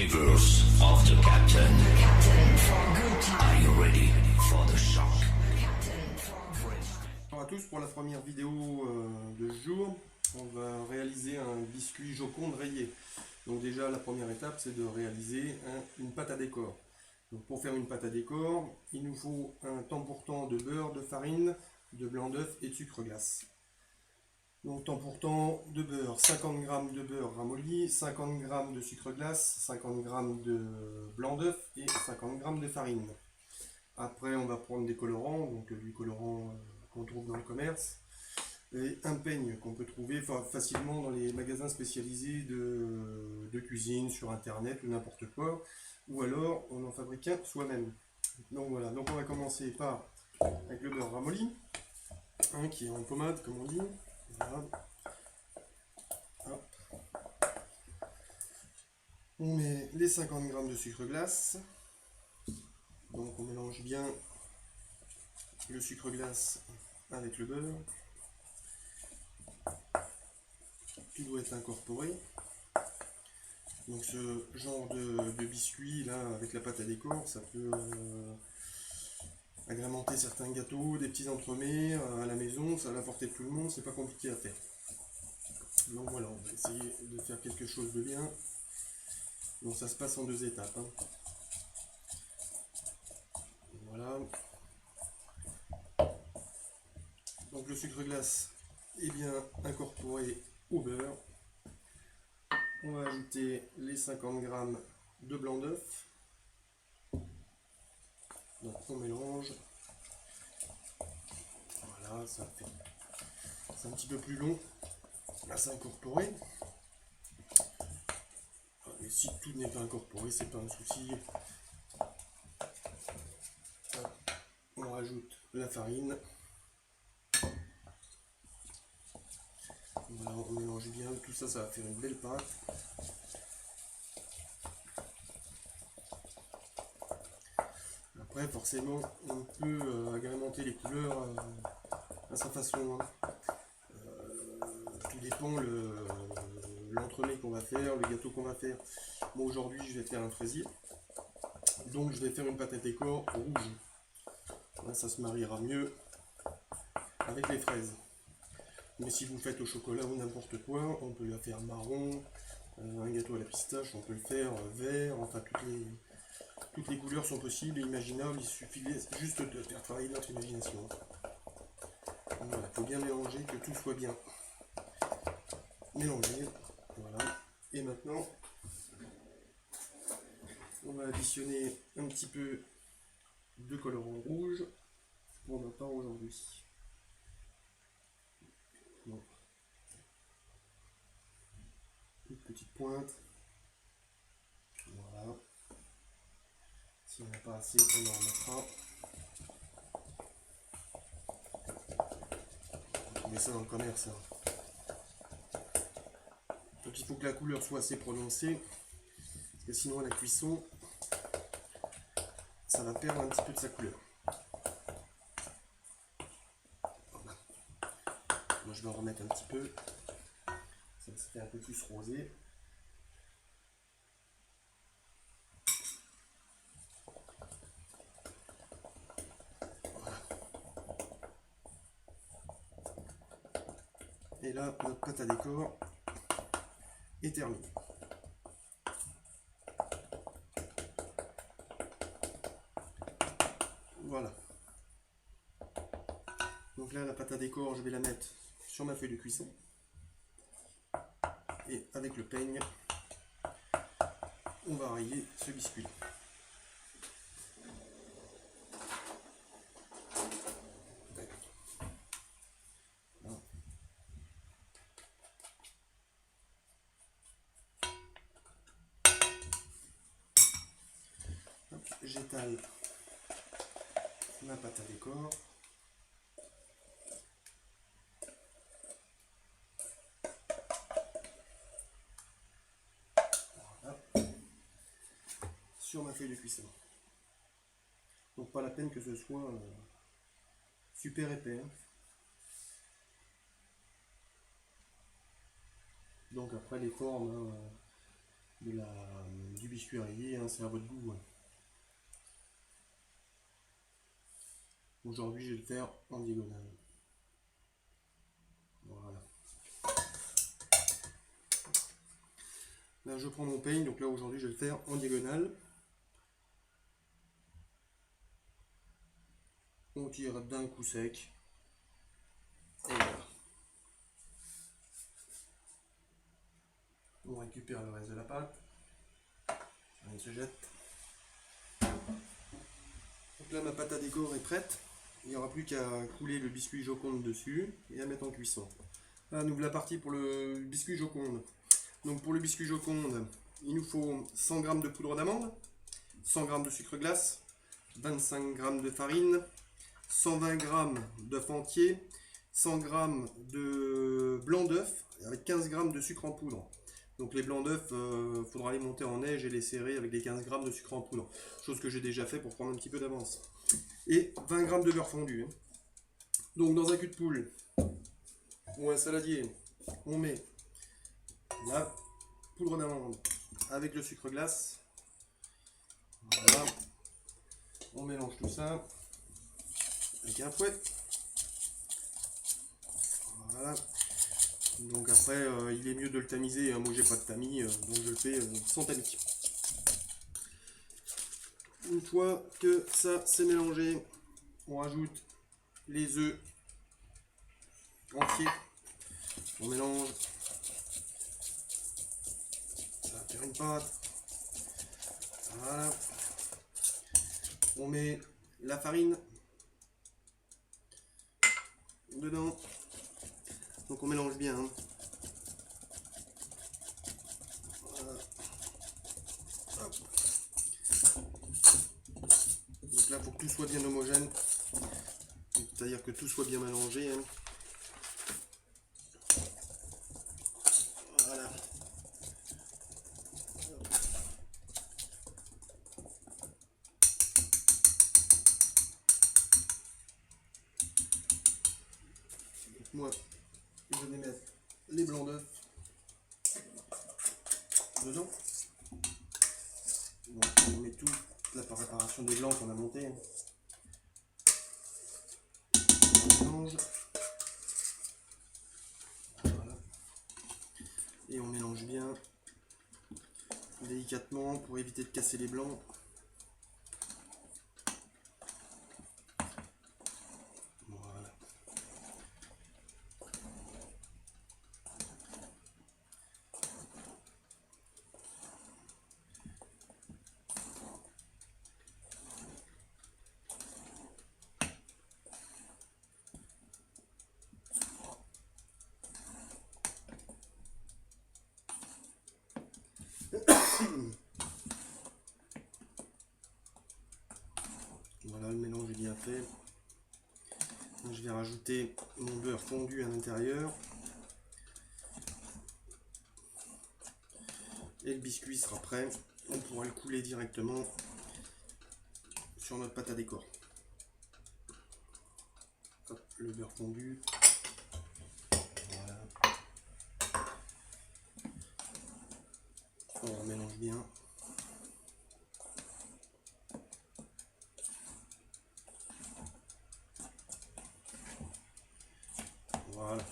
universe of the captain. Are you ready for the shock? Bonjour à tous, pour la première vidéo de ce jour, on va réaliser un biscuit Joconde rayé. Donc déjà la première étape c'est de réaliser une pâte à décor. Donc pour faire une pâte à décor, il nous faut un temps pour temps de beurre, de farine, de blanc d'œuf et de sucre glace. Donc temps pour temps de beurre, 50 g de beurre ramolli, 50 g de sucre glace, 50 g de blanc d'œuf et 50 g de farine. Après on va prendre des colorants, donc du colorant qu'on trouve dans le commerce, et un peigne qu'on peut trouver facilement dans les magasins spécialisés de cuisine, sur internet ou n'importe quoi, ou alors on en fabrique un soi-même. Donc voilà, donc on va commencer par avec le beurre ramolli, qui est en pommade comme on dit. Voilà. Hop. On met les 50 g de sucre glace, donc on mélange bien le sucre glace avec le beurre. Tout doit être incorporé. Donc ce genre de biscuit là avec la pâte à décor, ça peut agrémenter certains gâteaux, des petits entremets à la maison, ça à la portée de tout le monde, c'est pas compliqué à faire. Donc voilà, on va essayer de faire quelque chose de bien. Donc ça se passe en deux étapes. Voilà. Donc le sucre glace est bien incorporé au beurre. On va ajouter les 50 g de blanc d'œuf. Donc on mélange. Voilà, ça fait. C'est un petit peu plus long à s'incorporer. Et si tout n'est pas incorporé, c'est pas un souci. On rajoute la farine. Voilà, on mélange bien, tout ça, ça va faire une belle pâte. Après, forcément, on peut agrémenter les couleurs à sa façon. Tout dépend l'entremet qu'on va faire, le gâteau qu'on va faire. Moi aujourd'hui, je vais faire un fraisier. Donc je vais faire une pâte à décor rouge. Là, ça se mariera mieux avec les fraises. Mais si vous faites au chocolat ou n'importe quoi, on peut la faire marron, un gâteau à la pistache, on peut le faire vert, enfin toutes les couleurs sont possibles et imaginables, il suffit juste de faire travailler notre imagination. Voilà, il faut bien mélanger, que tout soit bien mélangé. Voilà. Et maintenant, on va additionner un petit peu de colorant rouge pour ma part aujourd'hui. Bon. Une petite pointe. Voilà. Si on n'a pas assez, on en remettra. On trouve ça dans le commerce. Donc il faut que la couleur soit assez prononcée, parce que sinon à la cuisson, ça va perdre un petit peu de sa couleur. Voilà. Moi je vais en remettre un petit peu, ça va se faire un peu plus rosé. Voilà. Et là, notre pâte à décor est terminée. Voilà. Donc là, la pâte à décor, je vais la mettre sur ma feuille de cuisson. Et avec le peigne, on va rayer ce biscuit. J'étale ma pâte à décor. Voilà. Sur ma feuille de cuisson. Donc pas la peine que ce soit super épais. Donc après les formes, du biscuit rayé, hein, c'est à votre goût. Hein. Aujourd'hui, je vais le faire en diagonale. Voilà. Là, je prends mon peigne, donc là, aujourd'hui, je vais le faire en diagonale. On tire d'un coup sec. Et voilà. On récupère le reste de la pâte. Elle se jette. Donc là, ma pâte à décor est prête. Il n'y aura plus qu'à couler le biscuit Joconde dessus et à mettre en cuisson. Là, nous voilà partis pour le biscuit Joconde. Donc pour le biscuit Joconde, il nous faut 100 g de poudre d'amande, 100 g de sucre glace, 25 g de farine, 120 g d'œuf entier, 100 g de blanc d'œuf avec 15 g de sucre en poudre. Donc les blancs d'œuf, faudra les monter en neige et les serrer avec les 15 g de sucre en poudre. Chose que j'ai déjà fait pour prendre un petit peu d'avance. Et 20 g de beurre fondu. Donc dans un cul de poule ou un saladier, on met la poudre d'amande avec le sucre glace. Voilà. On mélange tout ça avec un fouet. Voilà. Donc après, il est mieux de le tamiser. Moi, j'ai pas de tamis, donc je le fais sans tamis. Une fois que ça c'est mélangé, on rajoute les œufs entiers. On mélange. Ça va faire une pâte. Voilà. On met la farine dedans. Donc on mélange bien. Hein. Voilà. Donc là, il faut que tout soit bien homogène. C'est-à-dire que tout soit bien mélangé. Hein. Voilà. Donc moi, je vais mettre les blancs d'œufs dedans. Donc on met toute la préparation des blancs qu'on a monté. On mélange. Voilà. Et on mélange bien délicatement pour éviter de casser les blancs. Voilà. Voilà, le mélange est bien fait. Je vais rajouter mon beurre fondu à l'intérieur. Et le biscuit sera prêt. On pourra le couler directement sur notre pâte à décor. Hop, le beurre fondu. Voilà. On mélange bien. Voilà.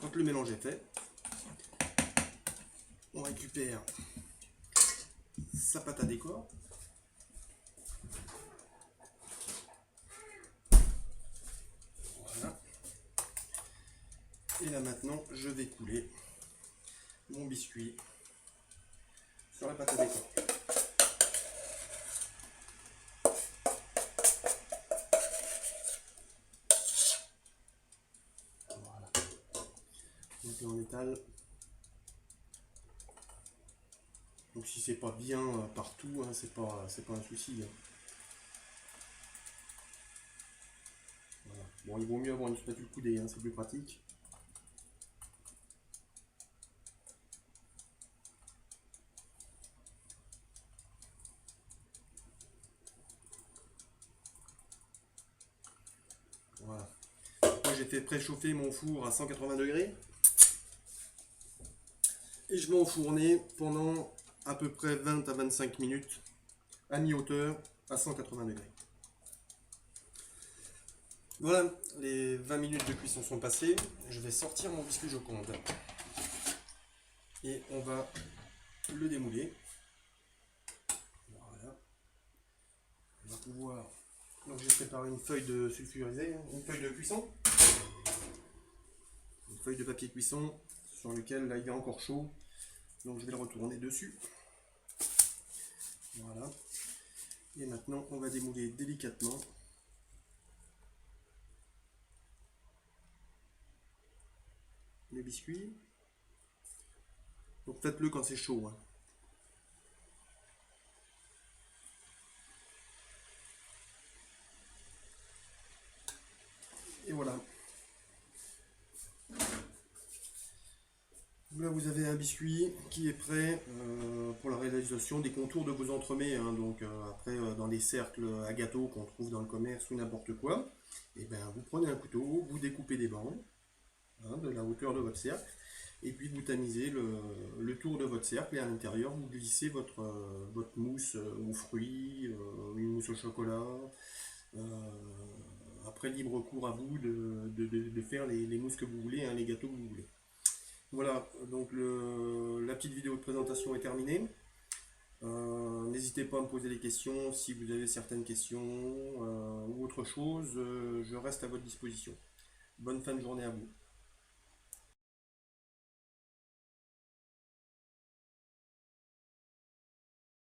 Quand le mélange est fait, on récupère sa pâte à décor. Voilà. Et là maintenant, je vais couler mon biscuit sur la pâte à décor. Voilà. Donc là on étale. Donc si c'est pas bien partout, hein, c'est pas un souci. Hein. Voilà. Bon, il vaut mieux avoir une spatule coudée, hein, c'est plus pratique. Voilà. Moi j'ai fait préchauffer mon four à 180 degrés. Et je vais enfourner pendant à peu près 20 à 25 minutes à mi-hauteur à 180 degrés. Voilà, les 20 minutes de cuisson sont passées. Je vais sortir mon biscuit Joconde. Et on va le démouler. Voilà. On va pouvoir... Donc j'ai préparé une feuille de sulfurisé, une feuille de cuisson. Une feuille de papier cuisson sur lequel là il est encore chaud. Donc je vais le retourner dessus. Voilà. Et maintenant on va démouler délicatement. Les biscuits. Donc faites-le quand c'est chaud. Hein. Et voilà. Là vous avez un biscuit qui est prêt pour la réalisation des contours de vos entremets. Hein. Donc après dans les cercles à gâteau qu'on trouve dans le commerce ou n'importe quoi, et ben vous prenez un couteau, vous découpez des bandes hein, de la hauteur de votre cercle. Et puis vous tamisez le tour de votre cercle et à l'intérieur vous glissez votre mousse aux fruits, une mousse au chocolat. Après libre cours à vous de faire les mousses que vous voulez, hein, les gâteaux que vous voulez. Voilà, donc la petite vidéo de présentation est terminée. N'hésitez pas à me poser des questions si vous avez certaines questions ou autre chose, je reste à votre disposition. Bonne fin de journée à vous.